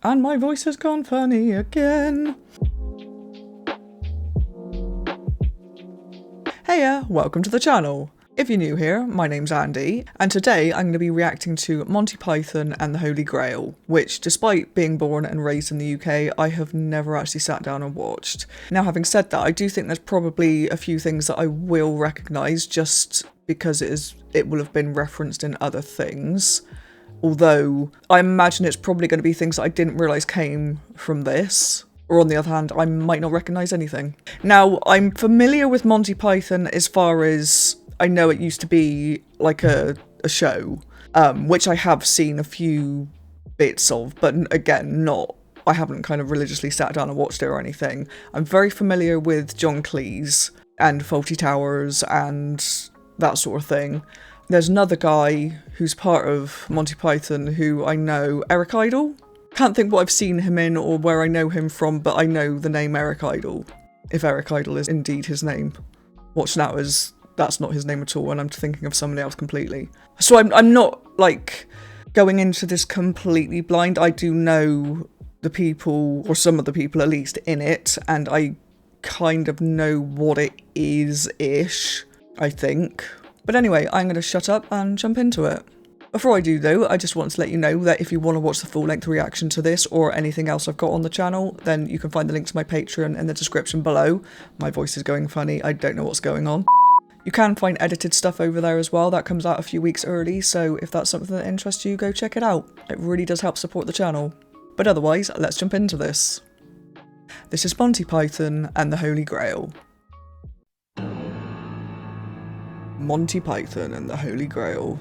And my voice has gone funny again. Heya, welcome to the channel. If you're new here, my name's Andy, and today I'm going to be reacting to Monty Python and the Holy Grail, which, despite being born and raised in the UK, I have never actually sat down and watched. Now, having said that, I do think there's probably a few things that I will recognise just because it will have been referenced in other things. Although, I imagine it's probably going to be things that I didn't realise came from this. Or on the other hand, I might not recognise anything. Now, I'm familiar with Monty Python as far as I know it used to be like a show, which I have seen a few bits of, but again, I haven't kind of religiously sat down and watched it or anything. I'm very familiar with John Cleese and Fawlty Towers and that sort of thing. There's another guy who's part of Monty Python who I know, Eric Idle? Can't think what I've seen him in or where I know him from, but I know the name Eric Idle, if Eric Idle is indeed his name. Watch now as that's not his name at all and I'm thinking of somebody else completely. So I'm not like going into this completely blind. I do know the people, or some of the people at least, in it, and I kind of know what it is-ish, I think. But anyway, I'm going to shut up and jump into it. Before I do though, I just want to let you know that if you want to watch the full-length reaction to this or anything else I've got on the channel, then you can find the link to my Patreon in the description below. My voice is going funny, I don't know what's going on. You can find edited stuff over there as well, that comes out a few weeks early, so if that's something that interests you, go check it out. It really does help support the channel. But otherwise, let's jump into this. This is Monty Python and the Holy Grail. Monty Python and the Holy Grail.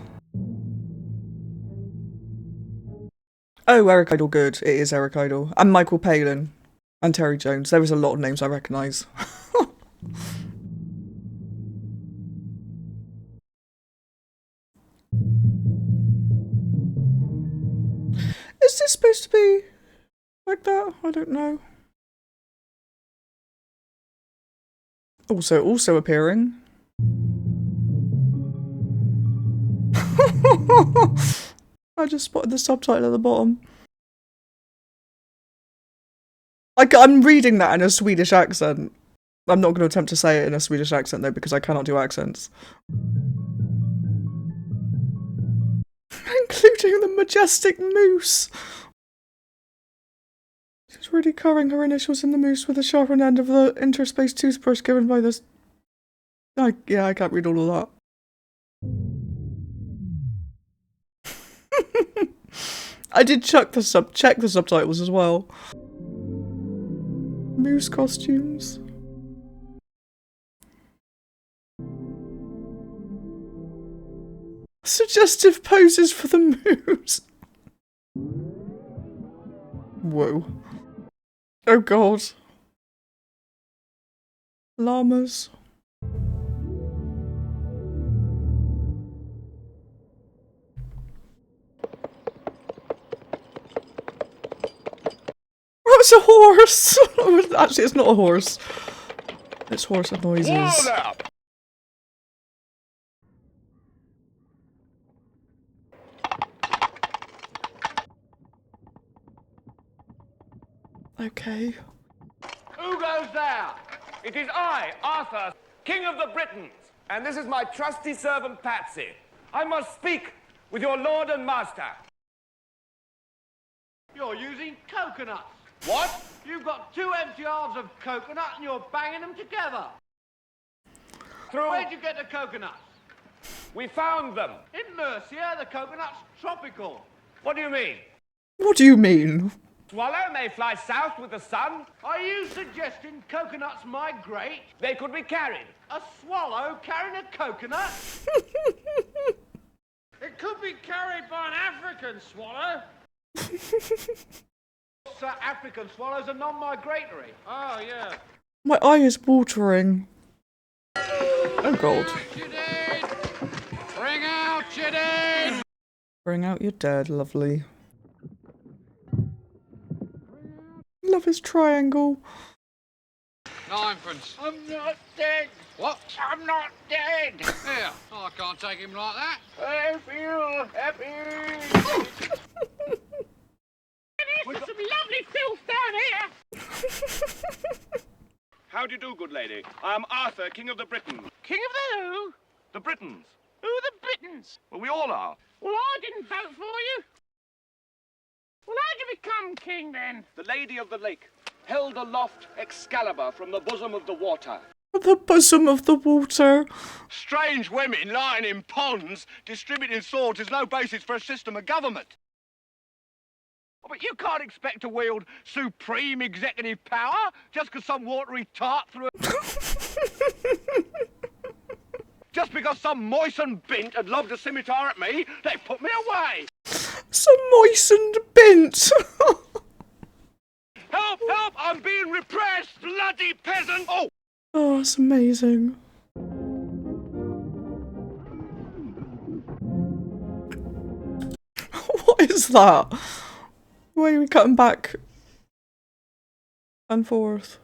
Oh, Eric Idle, good. It is Eric Idle. And Michael Palin. And Terry Jones. There was a lot of names I recognise. Is this supposed to be like that? I don't know. Also appearing. I just spotted the subtitle at the bottom. I'm reading that in a Swedish accent. I'm not going to attempt to say it in a Swedish accent though, because I cannot do accents. Including the majestic moose. She's really carving her initials in the moose with the sharpened end of the interspaced toothbrush given by this. Yeah, I can't read all of that. I did check the subtitles as well. Moose costumes. Suggestive poses for the moose. Whoa. Oh god. Llamas. Oh, it's a horse! Actually, it's not a horse. It's horse noises. Okay. Who goes there? It is I, Arthur, King of the Britons, and this is my trusty servant Patsy. I must speak with your lord and master. You're using coconuts. What? You've got 2 empty halves of coconut and you're banging them together. Where'd you get the coconuts? We found them. In Mercia, the coconut's tropical. What do you mean? What do you mean? Swallow may fly south with the sun. Are you suggesting coconuts migrate? They could be carried. A swallow carrying a coconut? It could be carried by an African swallow. So African swallows are non-migratory. Oh, yeah. My eye is watering. Oh god. Bring out your dead! Bring out your dead, lovely. Love his triangle. Ninepence. I'm not dead. What? I'm not dead. Here, I can't take him like that. I feel happy. It is to lovely filth down here. How do you do, good lady? I am Arthur, King of the Britons. King of the who? The Britons. Who are the Britons? Well, we all are. Well, I didn't vote for you. Well, how'd you become king, then? The Lady of the Lake held aloft Excalibur from the bosom of the water. The bosom of the water. Strange women lying in ponds distributing swords is no basis for a system of government. But you can't expect to wield supreme executive power just because some watery tart threw a... Just because some moistened bint had lobbed a scimitar at me, they put me away. Some moistened bint. Help, help, I'm being repressed, bloody peasant. Oh! Oh, that's amazing. What is that? Why are we cutting back and forth?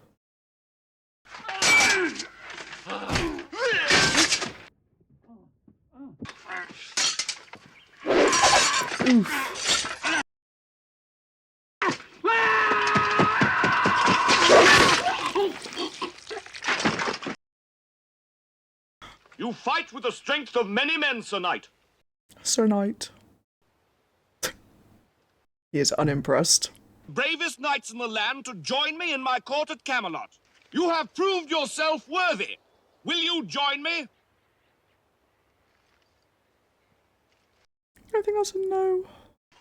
Oof. You fight with the strength of many men, Sir Knight. Sir Knight. He is unimpressed. Bravest knights in the land to join me in my court at Camelot. You have proved yourself worthy. Will you join me? I think that's a no.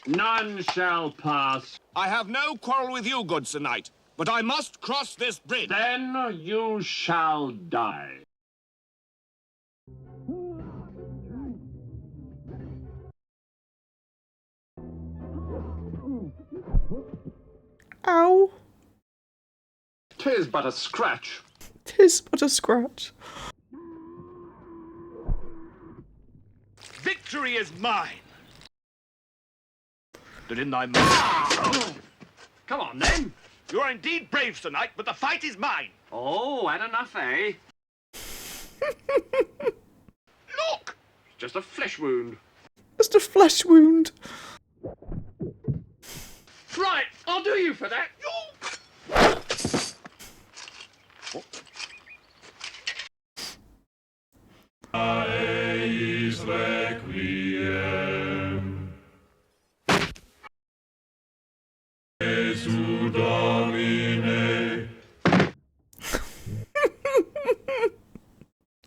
None shall pass. I have no quarrel with you, good Sir Knight, but I must cross this bridge. Then you shall die. Ow. 'Tis but a scratch. 'Tis but a scratch. Victory is mine. But in thy mind. Come on, then. You are indeed brave, Sir Knight, but the fight is mine. Oh, had enough, eh? Look! Just a flesh wound. Just a flesh wound. Right, I'll do you for that.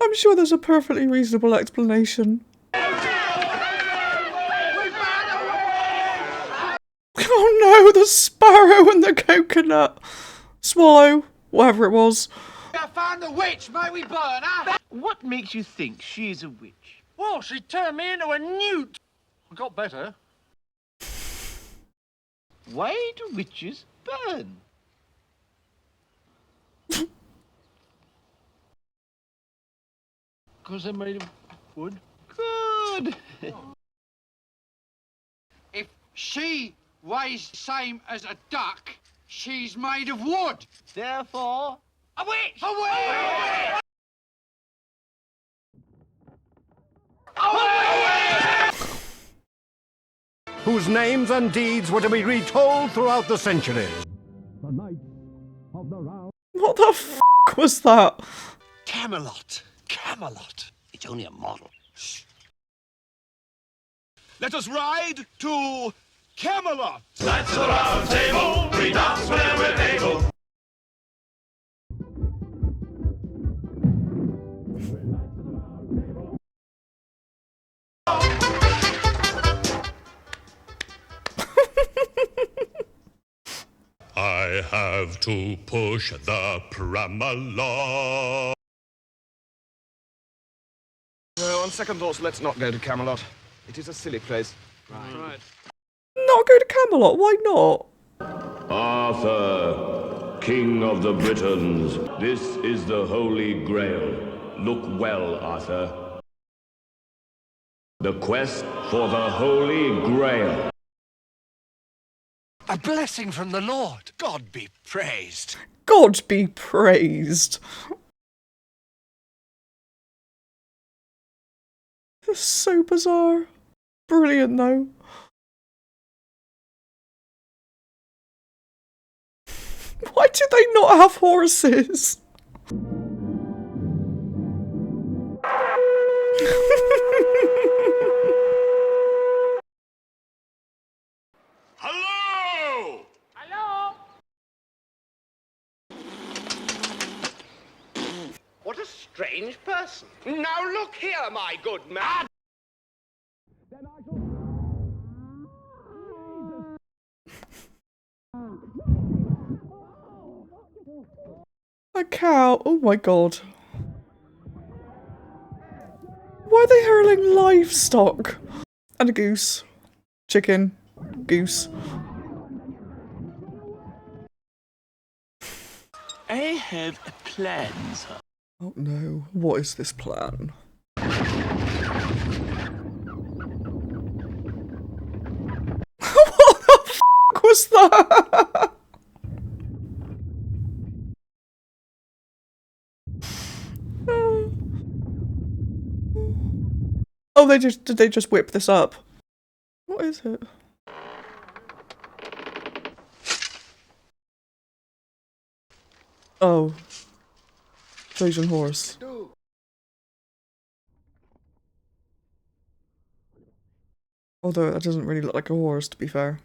I'm sure there's a perfectly reasonable explanation. Oh no, the sparrow and the coconut. Swallow, whatever it was. I found the witch. May we burn her? What makes you think she's a witch? Well, she turned me into a newt. I got better. Why do witches burn? Because they're made of wood. Good. If she weighs the same as a duck, she's made of wood. Therefore, A witch! A witch! Whose names and deeds were to be retold throughout the centuries. What the f*** was that? Camelot. Camelot. It's only a model. Let us ride to Camelot. I have to push the Pramalot. On second thoughts, let's not go to Camelot. It is a silly place. Right. Not go to Camelot, why not? Arthur, King of the Britons, this is the Holy Grail. Look well, Arthur. The quest for the Holy Grail. A blessing from the Lord. God be praised. God be praised. That's so bizarre. Brilliant though. Why do they not have horses? Hello! Hello? What a strange person. Now look here, my good man. A cow. Oh my god. Why are they hurling livestock? And a goose. Chicken. Goose. I have a plan, sir. Oh no. What is this plan? What the f*** was that? Oh, did they just whip this up? What is it? Oh. Trojan horse. Although that doesn't really look like a horse, to be fair.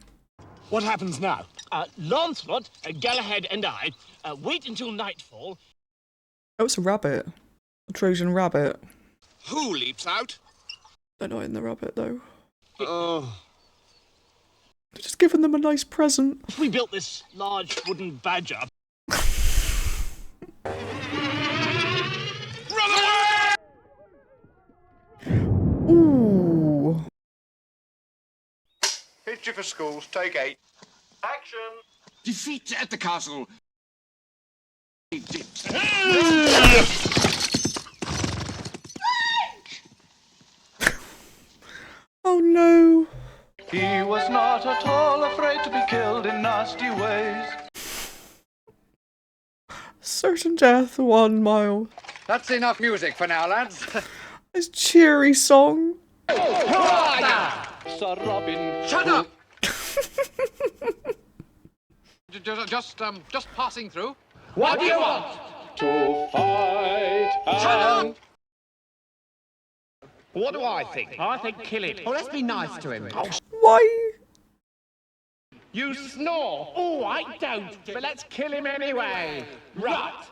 What happens now? Lancelot, Galahad and I wait until nightfall. Oh, it's a rabbit. A Trojan rabbit. Who leaps out? They're not in the rabbit, though. Oh. They're just giving them a nice present. We built this large wooden badger. Run away! Ooh. Picture for schools, take 8. Action! Defeat at the castle. Oh no. He was not at all afraid to be killed in nasty ways. Certain death, 1 mile. That's enough music for now, lads. This cheery song. Sir Robin. Shut up! Just passing through. What do you want? To fight. Shut up! What do I think? I think kill him. Oh, let's be nice to him. Why? You snore. Oh, I don't, but let's kill him anyway. Right.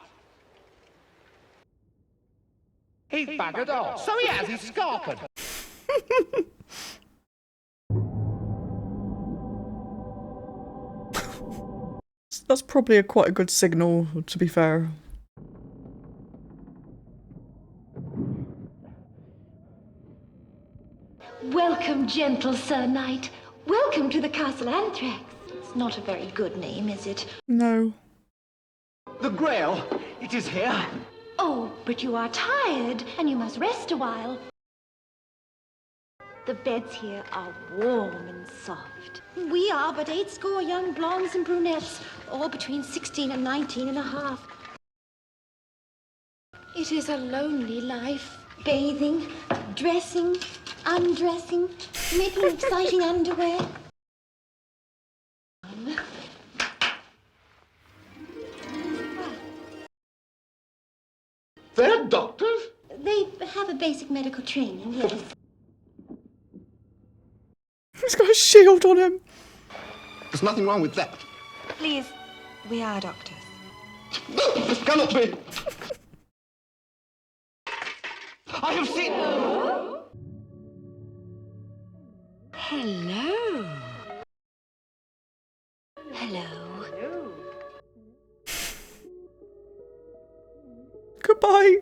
He's buggered off. So he has, he's scarpered. That's probably quite a good signal, to be fair. Welcome, gentle Sir Knight. Welcome to the Castle Anthrax. It's not a very good name, is it? No. The Grail. It is here. Oh, but you are tired, and you must rest a while. The beds here are warm and soft. We are but 80 young blondes and brunettes, all between 16 and 19 and a half. It is a lonely life. Bathing, dressing, undressing, making exciting underwear. They're doctors? They have a basic medical training, yes. He's got a shield on him. There's nothing wrong with that. Please, we are doctors. No, this cannot be. I have seen... Hello. Hello. Goodbye.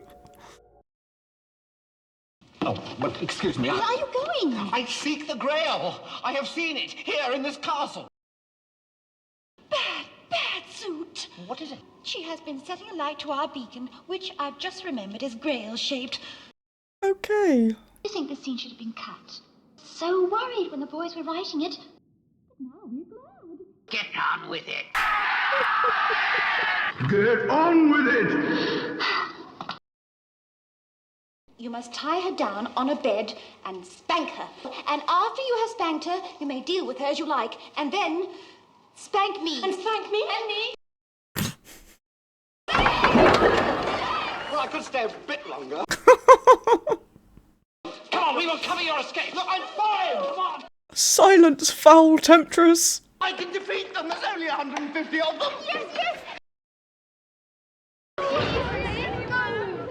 Oh, but excuse me. Where are you going? I seek the Grail. I have seen it here in this castle. Bad suit. What is it? She has been setting a light to our beacon, which I've just remembered is grail-shaped. Okay. I think the scene should have been cut. So worried when the boys were writing it. But now we're glad. Get on with it. Get on with it. You must tie her down on a bed and spank her. And after you have spanked her, you may deal with her as you like. And then spank me. And spank me. And me. could stay a bit longer. Come on, we will cover your escape. Look, I'm fine! Come on! Silence, foul temptress! I can defeat them! There's only 150 of them! Yes!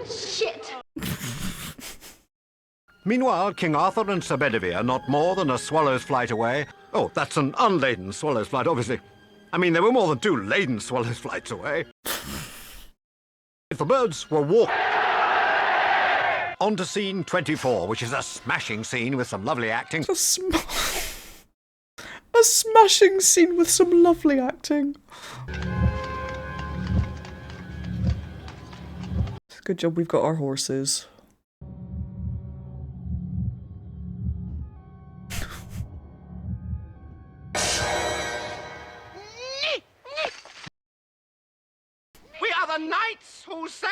Shit! Meanwhile, King Arthur and Sir Bedivere, not more than a swallow's flight away. Oh, that's an unladen swallow's flight, obviously. I mean, there were more than 2 laden swallow's flights away. If the birds were walking... On to scene 24, which is a smashing scene with some lovely acting. A smashing scene with some lovely acting. Good job we've got our horses. We are the knights who say...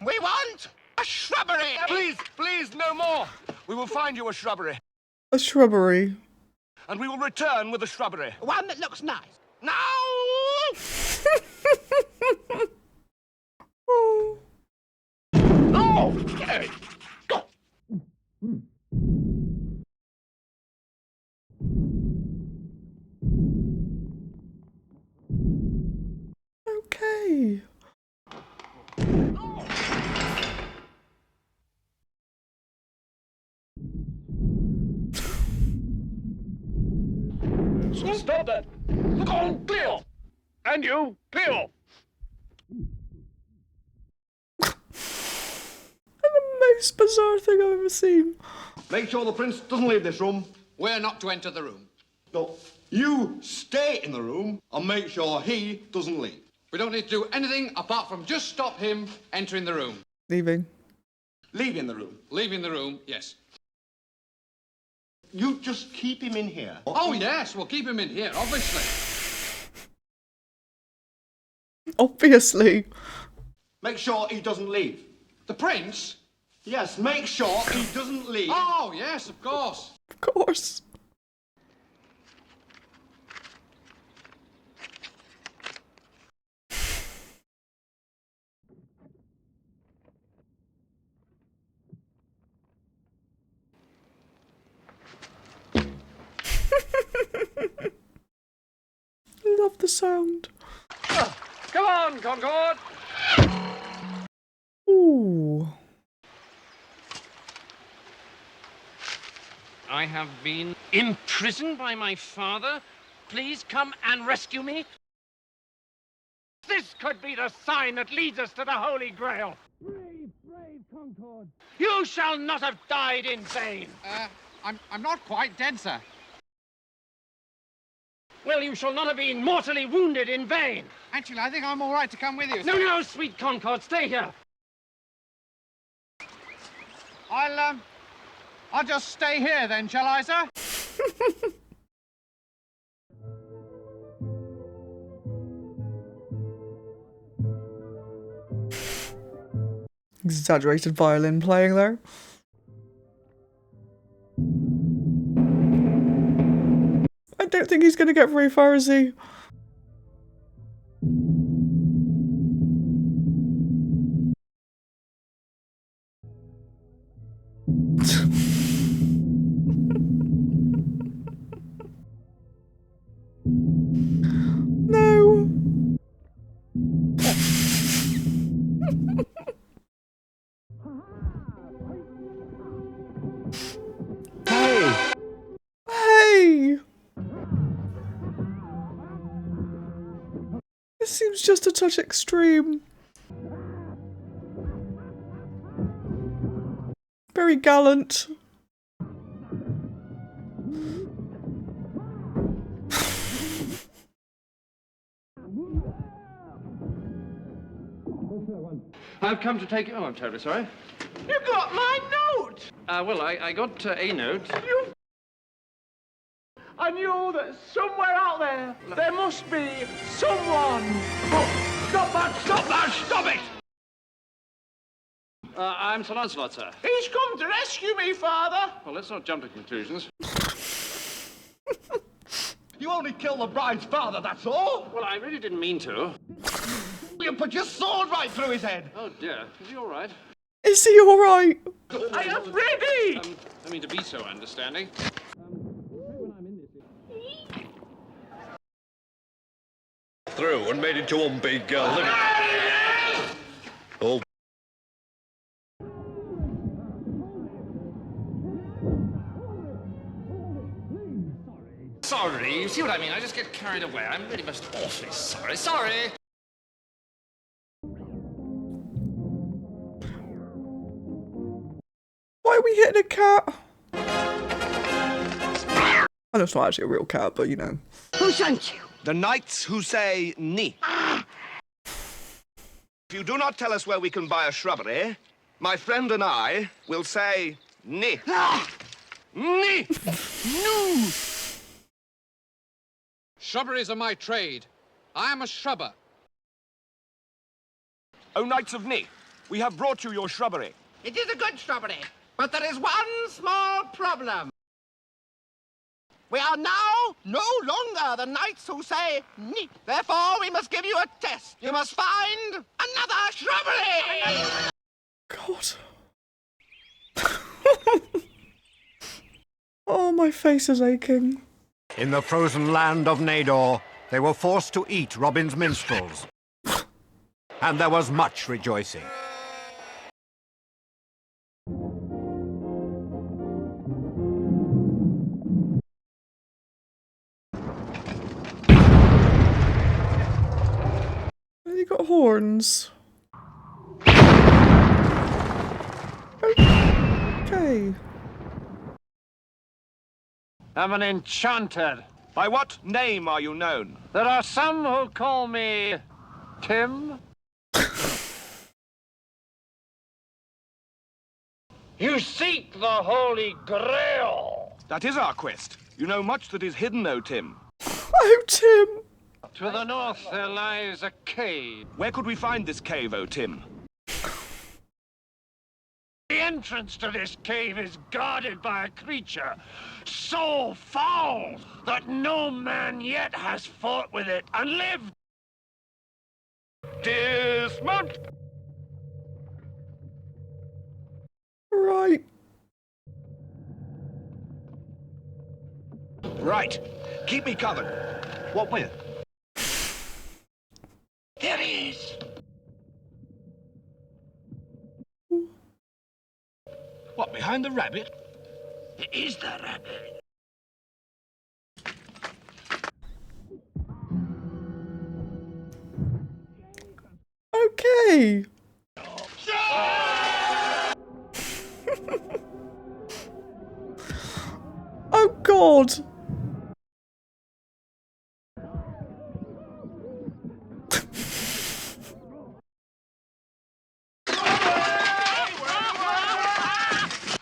We want a shrubbery! Please, please, no more! We will find you a shrubbery. A shrubbery. And we will return with a shrubbery. One that looks nice. No! Oh. Oh! Okay. Go! Okay. So stop that! Go clear! And you, clear! The most bizarre thing I've ever seen. Make sure the prince doesn't leave this room. We're not to enter the room. No, you stay in the room and make sure he doesn't leave. We don't need to do anything apart from just stop him entering the room. Leaving. Leaving the room. Leaving the room, yes. You just keep him in here. Oh, yes, we'll keep him in here, obviously. Obviously. Make sure he doesn't leave. The prince? Yes, make sure he doesn't leave. Oh, yes, of course. Of course. Love the sound. Come on, Concord! Ooh. I have been imprisoned by my father. Please come and rescue me. This could be the sign that leads us to the Holy Grail. Brave, brave Concord. You shall not have died in vain. I'm not quite dead, sir. Well, you shall not have been mortally wounded in vain. Actually, I think I'm all right to come with you, No, sir. no, sweet Concord, stay here. I'll just stay here then, shall I, sir? Exaggerated violin playing there. I don't think he's going to get very far, is he? No. Hey! Hey! This seems just a touch extreme. Very gallant. I've come to take... Oh, I'm terribly sorry. You got my note! Well, I got a note. I knew that somewhere out there, there must be someone. Oh, stop that! Stop that! Stop it! I'm Sir Lancelot, sir. He's come to rescue me, Father. Well, let's not jump to conclusions. You only killed the bride's father, that's all. Well, I really didn't mean to. you put your sword right through his head. Oh dear, is he all right? Is he alright? I am ready! I mean to be so understanding. Through and made into one big girl. Oh. Sorry, you see what I mean? I just get carried away. I'm really most awfully sorry. Sorry! Why are we hitting a cat? I know it's not actually a real cat, but you know. Who sent you? The knights who say ni. If you do not tell us where we can buy a shrubbery, my friend and I will say ni. Ni! No! Shrubberies are my trade. I am a shrubber. O knights of Ni, we have brought you your shrubbery. It is a good shrubbery, but there is one small problem. We are now no longer the knights who say ni. Therefore, we must give you a test. You must find another shrubbery! God. Oh, my face is aching. In the frozen land of Nador, they were forced to eat Robin's minstrels. And there was much rejoicing. Has he got horns? Okay. I'm an enchanter. By what name are you known? There are some who call me Tim. You seek the Holy Grail. That is our quest. You know much that is hidden, O Tim. Oh, Tim. To the north there lies a cave. Where could we find this cave, O Tim? The entrance to this cave is guarded by a creature so foul that no man yet has fought with it and lived. Dismount! Right. Right. Keep me covered. What with? There he is. What, behind the rabbit? It is the rabbit. Okay. Oh, God.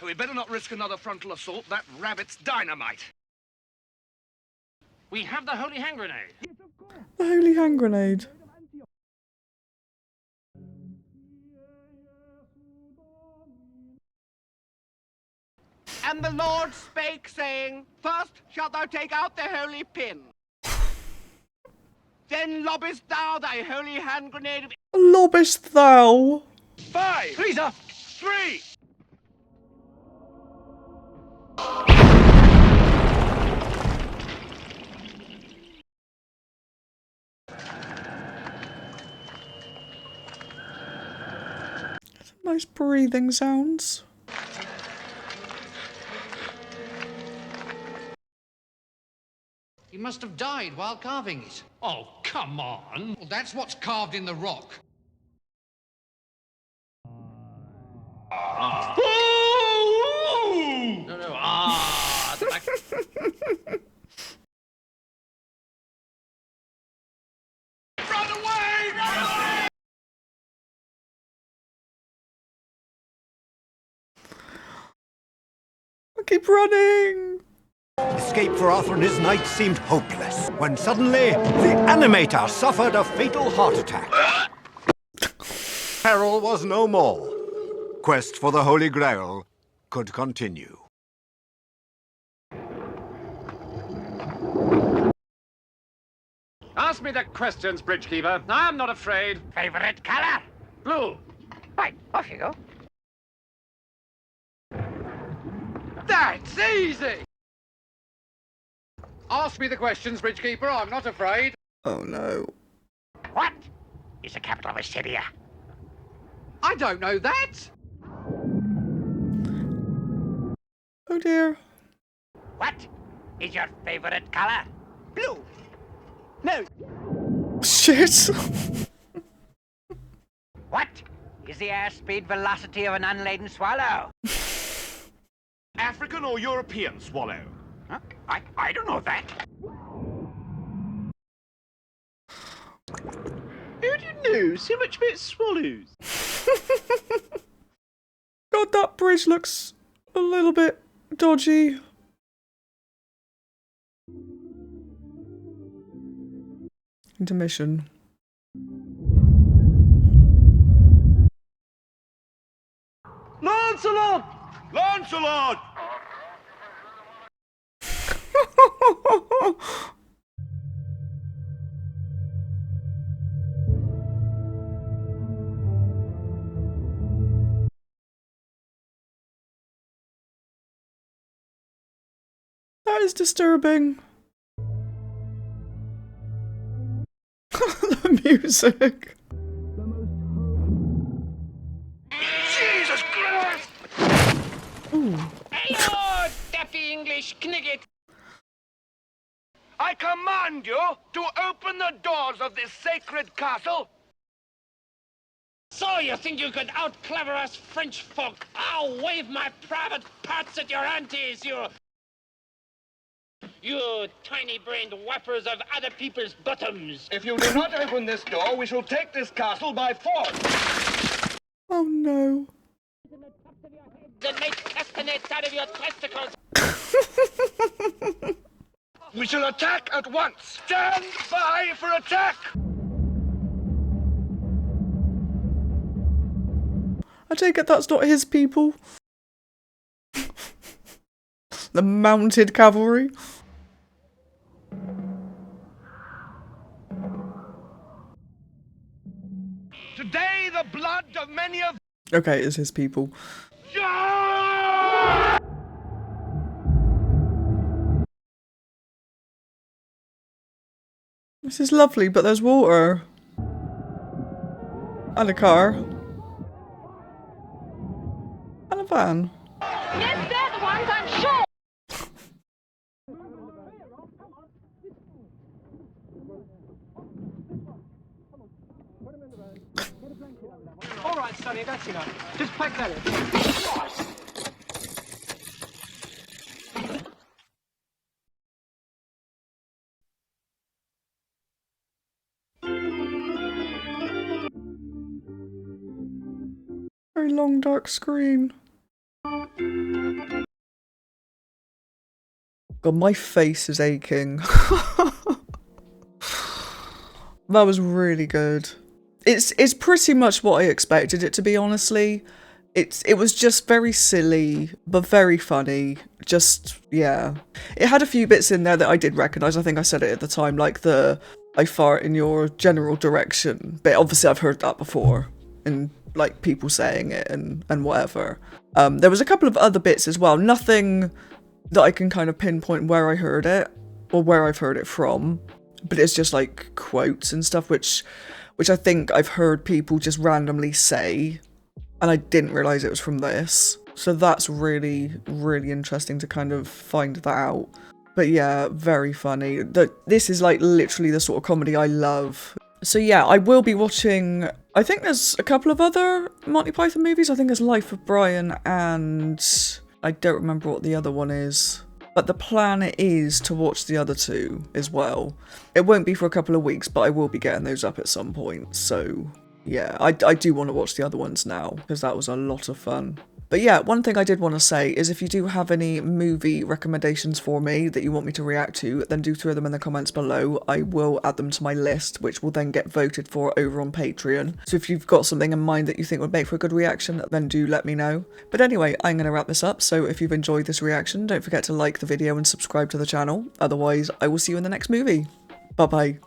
We better not risk another frontal assault. That rabbit's dynamite. We have the holy hand grenade. The holy hand grenade. And the Lord spake, saying, First shalt thou take out the holy pin. Then lobbest thou thy holy hand grenade. Lobbest thou? 5, 3. Nice breathing sounds. He must have died while carving it. Oh, come on. Well, that's what's carved in the rock. No, no, Run away! Run away! I keep running. Escape for Arthur and his knights seemed hopeless, when suddenly the animator suffered a fatal heart attack. Peril was no more. Quest for the Holy Grail could continue. Ask me the questions, Bridgekeeper. I'm not afraid. Favorite color? Blue. Right, off you go. That's easy! Ask me the questions, Bridgekeeper. I'm not afraid. Oh no. What is the capital of Assyria? I don't know that. Oh dear. What is your favorite color? Blue. No. Shit. What is the airspeed velocity of an unladen swallow? African or European swallow? Huh? I don't know that. Who do you know so much about swallows? God, that bridge looks a little bit dodgy. Intermission. Lancelot! Lancelot! That is disturbing. The music. Jesus Christ! Ooh. Hello, daffy English knigget. I command you to open the doors of this sacred castle. So you think you could out-clever us French folk? I'll wave my private parts at your aunties, you tiny-brained whappers of other people's bottoms. If you do not open this door, we shall take this castle by force. Oh no. Then make castanets out of your testicles. We shall attack at once. Stand by for attack! I take it that's not his people. The mounted cavalry. Today the blood of many of... Okay, it's his people. This is lovely, but there's water. And a car. And a van. Yes, they're the ones, I'm sure. All right, Sonny, that's enough. Just pack that in. Very long dark screen. God, my face is aching. That was really good. It's pretty much what I expected it to be, honestly. It was just very silly, but very funny. Just, yeah. It had a few bits in there that I did recognise. I think I said it at the time, like the I fart in your general direction. But obviously I've heard that before. And like people saying it and whatever. There was a couple of other bits as well. Nothing that I can kind of pinpoint where I heard it or where I've heard it from. But it's just like quotes and stuff, which I think I've heard people just randomly say, and I didn't realise it was from this. So that's really, really interesting to kind of find that out. But yeah, very funny. This is like literally the sort of comedy I love. So yeah, I will be watching, I think there's a couple of other Monty Python movies. I think there's Life of Brian and I don't remember what the other one is. But the plan is to watch the other two as well. It won't be for a couple of weeks, but I will be getting those up at some point. So yeah, I do want to watch the other ones now because that was a lot of fun. But yeah, one thing I did want to say is if you do have any movie recommendations for me that you want me to react to, then do throw them in the comments below. I will add them to my list, which will then get voted for over on Patreon. So if you've got something in mind that you think would make for a good reaction, then do let me know. But anyway, I'm going to wrap this up. So if you've enjoyed this reaction, don't forget to like the video and subscribe to the channel. Otherwise, I will see you in the next movie. Bye bye.